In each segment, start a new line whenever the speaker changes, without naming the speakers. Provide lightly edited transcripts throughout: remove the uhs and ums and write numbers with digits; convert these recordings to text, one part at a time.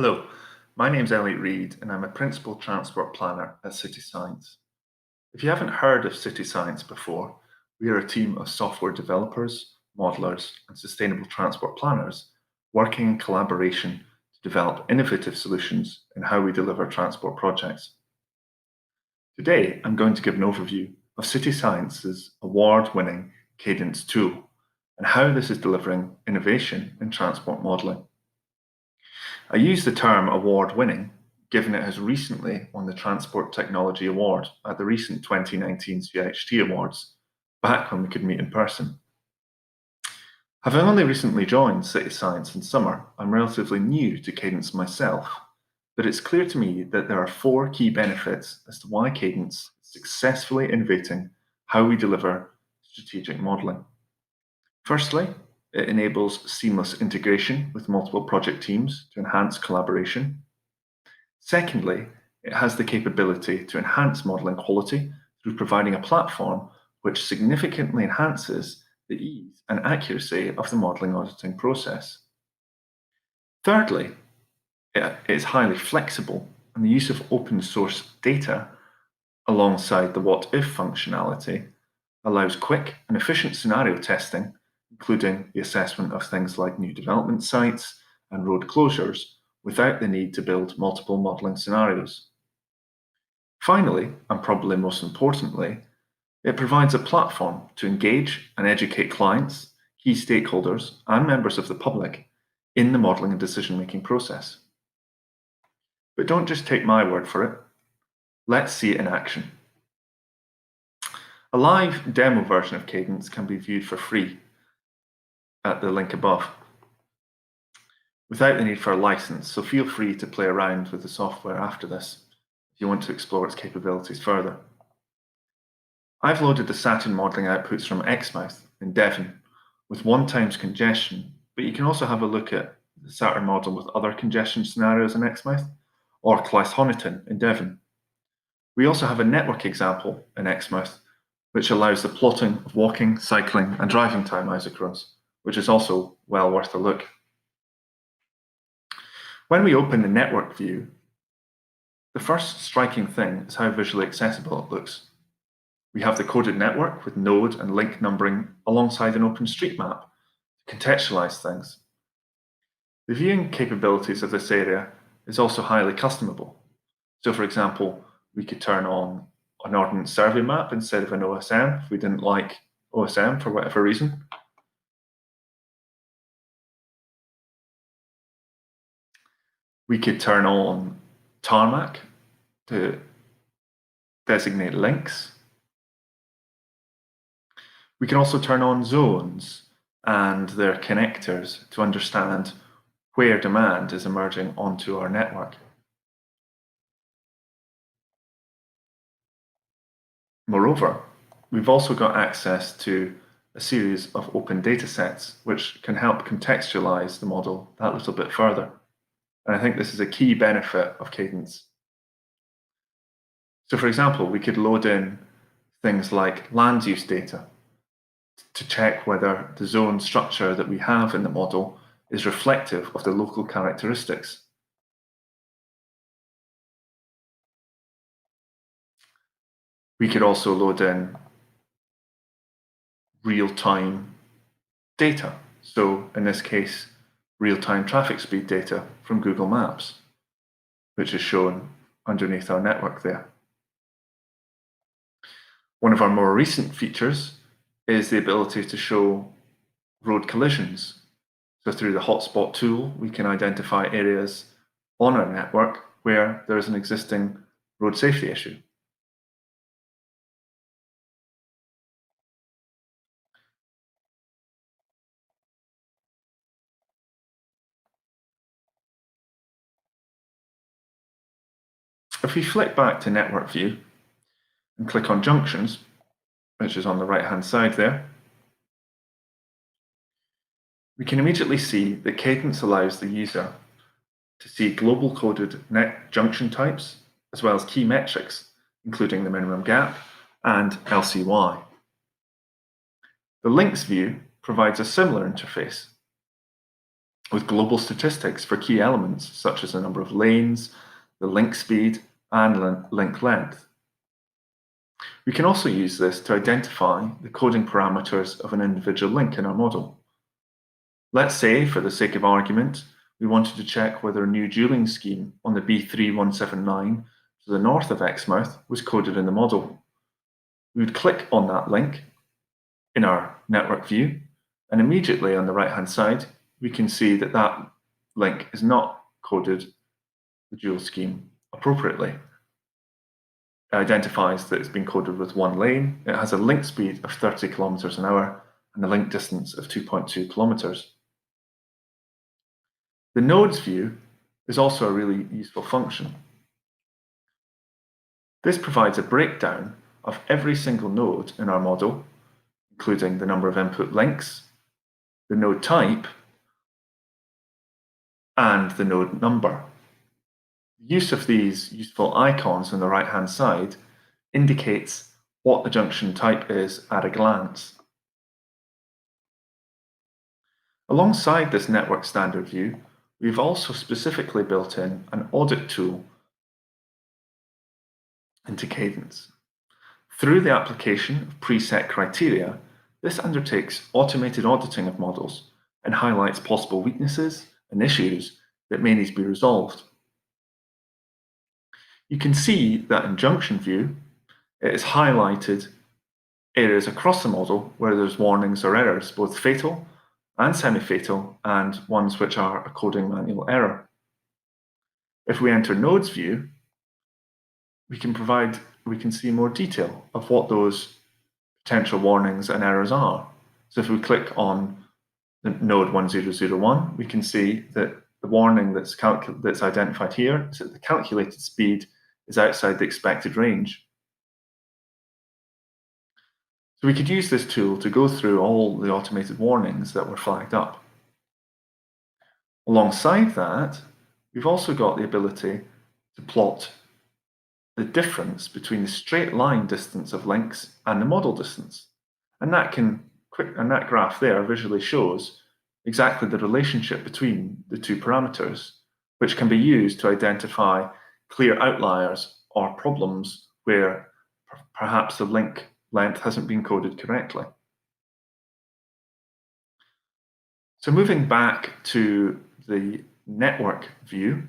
Hello, my name's Elliot Reid and I'm a Principal Transport Planner at City Science. If you haven't heard of City Science before, we are a team of software developers, modelers, and sustainable transport planners working in collaboration to develop innovative solutions in how we deliver transport projects. Today, I'm going to give an overview of City Science's award-winning Cadence tool and how this is delivering innovation in transport modelling. I use the term award-winning, given it has recently won the Transport Technology Award at the recent 2019 CIHT Awards, back when we could meet in person. Having only recently joined City Science in summer, I'm relatively new to Cadence myself, but it's clear to me that there are four key benefits as to why Cadence is successfully innovating how we deliver strategic modelling. Firstly, it enables seamless integration with multiple project teams to enhance collaboration. Secondly, it has the capability to enhance modelling quality through providing a platform which significantly enhances the ease and accuracy of the modelling auditing process. Thirdly, it is highly flexible, and the use of open source data alongside the what-if functionality allows quick and efficient scenario testing, including the assessment of things like new development sites and road closures, without the need to build multiple modelling scenarios. Finally, and probably most importantly, it provides a platform to engage and educate clients, key stakeholders, and members of the public in the modelling and decision-making process. But don't just take my word for it. Let's see it in action. A live demo version of Cadence can be viewed for free at the link above, without the need for a license, so feel free to play around with the software after this if you want to explore its capabilities further. I've loaded the Saturn modelling outputs from Exmouth in Devon with 1x congestion, but you can also have a look at the Saturn model with other congestion scenarios in Exmouth or Clythe-Honiton in Devon. We also have a network example in Exmouth which allows the plotting of walking, cycling, and driving time isochrones, which is also well worth a look. When we open the network view, the first striking thing is how visually accessible it looks. We have the coded network with node and link numbering alongside an OpenStreetMap to contextualize things. The viewing capabilities of this area is also highly customable. So for example, we could turn on an ordnance survey map instead of an OSM if we didn't like OSM for whatever reason. We could turn on tarmac to designate links. We can also turn on zones and their connectors to understand where demand is emerging onto our network. Moreover, we've also got access to a series of open data sets which can help contextualize the model that little bit further. And I think this is a key benefit of Cadence. So for example, we could load in things like land use data to check whether the zone structure that we have in the model is reflective of the local characteristics. We could also load in real-time data. So in this case, real-time traffic speed data from Google Maps, which is shown underneath our network there. One of our more recent features is the ability to show road collisions. So through the hotspot tool, we can identify areas on our network where there is an existing road safety issue. If we flick back to network view and click on junctions, which is on the right-hand side there, we can immediately see that Cadence allows the user to see global coded net junction types, as well as key metrics, including the minimum gap and LCY. The links view provides a similar interface. with global statistics for key elements such as the number of lanes, the link speed, and link length. We can also use this to identify the coding parameters of an individual link in our model. Let's say, for the sake of argument, we wanted to check whether a new dueling scheme on the B3179 to the north of Exmouth was coded in the model. We would click on that link in our network view, and immediately on the right-hand side, we can see that that link is not coded the dual scheme appropriately. It identifies that it's been coded with one lane, it has a link speed of 30 kilometers an hour, and a link distance of 2.2 kilometers. The nodes view is also a really useful function. This provides a breakdown of every single node in our model, including the number of input links, the node type, and the node number. The use of these useful icons on the right-hand side indicates what the junction type is at a glance. Alongside this network standard view, we've also specifically built in an audit tool into Cadence. Through the application of preset criteria, this undertakes automated auditing of models and highlights possible weaknesses and issues that may need to be resolved. You can see that in junction view, it is highlighted areas across the model where there's warnings or errors, both fatal and semi-fatal, and ones which are a coding manual error. If we enter nodes view, we can see more detail of what those potential warnings and errors are. So if we click on the node 1001, we can see that the warning that's identified here is that the calculated speed is outside the expected range. So we could use this tool to go through all the automated warnings that were flagged up. Alongside that, we've also got the ability to plot the difference between the straight line distance of links and the model distance. And that graph there visually shows exactly the relationship between the two parameters, which can be used to identify clear outliers or problems where perhaps the link length hasn't been coded correctly. So moving back to the network view,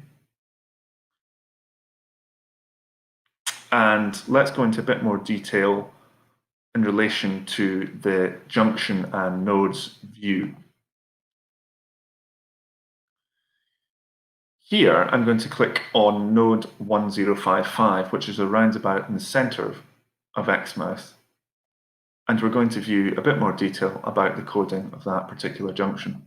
and let's go into a bit more detail in relation to the junction and nodes view. Here, I'm going to click on node 1055, which is a roundabout in the center of Exmouth, and we're going to view a bit more detail about the coding of that particular junction.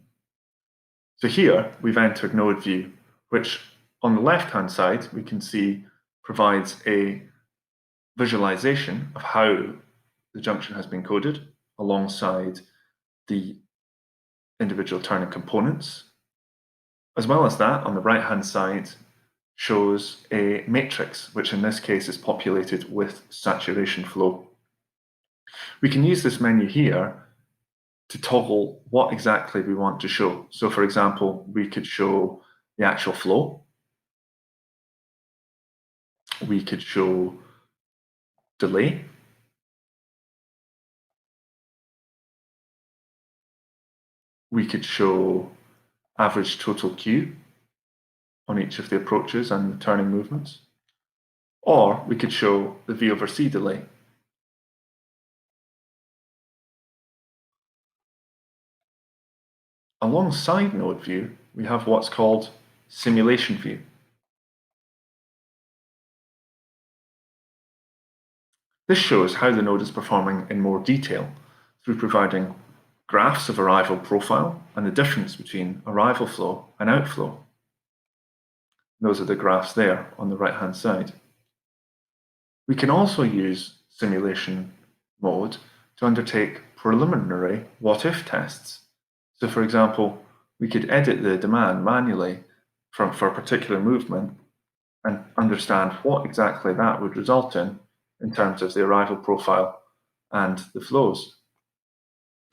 So here, we've entered node view, which on the left-hand side, we can see provides a visualization of how the junction has been coded alongside the individual turning components. As well as that, on the right-hand side, shows a matrix, which in this case is populated with saturation flow. We can use this menu here to toggle what exactly we want to show. So for example, we could show the actual flow. We could show delay. We could show average total Q on each of the approaches and the turning movements. Or we could show the V over C delay. Alongside node view, we have what's called simulation view. This shows how the node is performing in more detail through providing graphs of arrival profile and the difference between arrival flow and outflow. Those are the graphs there on the right-hand side. We can also use simulation mode to undertake preliminary what-if tests. So for example, we could edit the demand manually for a particular movement and understand what exactly that would result in terms of the arrival profile and the flows.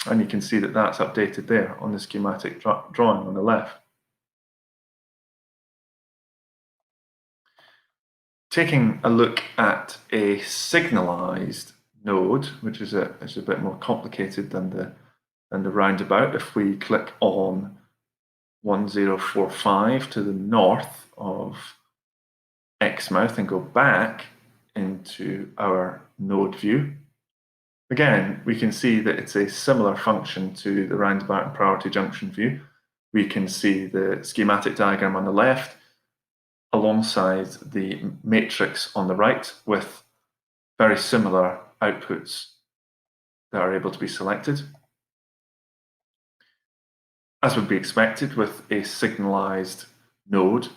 And you can see that that's updated there on the schematic drawing on the left. Taking a look at a signalized node, which is a bit more complicated than the roundabout. If we click on 1045 to the north of Exmouth and go back into our node view, again, we can see that it's a similar function to the roundabout and priority junction view. We can see the schematic diagram on the left alongside the matrix on the right with very similar outputs that are able to be selected. As would be expected with a signalized node,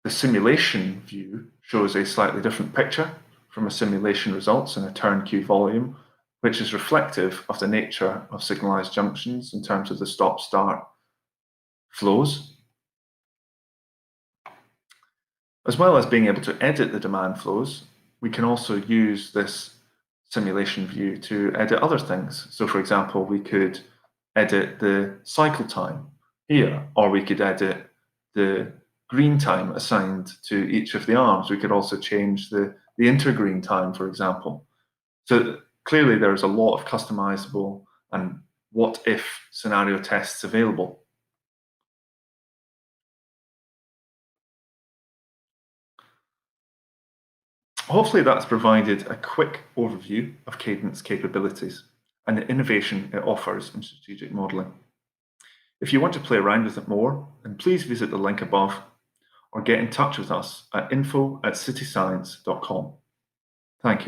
the simulation view shows a slightly different picture from a simulation results in a turn queue volume, which is reflective of the nature of signalized junctions in terms of the stop-start flows. As well as being able to edit the demand flows, we can also use this simulation view to edit other things. So for example, we could edit the cycle time here, or we could edit the green time assigned to each of the arms. We could also change the intergreen time, for example. So clearly there's a lot of customizable and what if scenario tests available. Hopefully that's provided a quick overview of Cadence capabilities and the innovation it offers in strategic modelling. If you want to play around with it more, then please visit the link above or get in touch with us at info@cityscience.com. Thank you.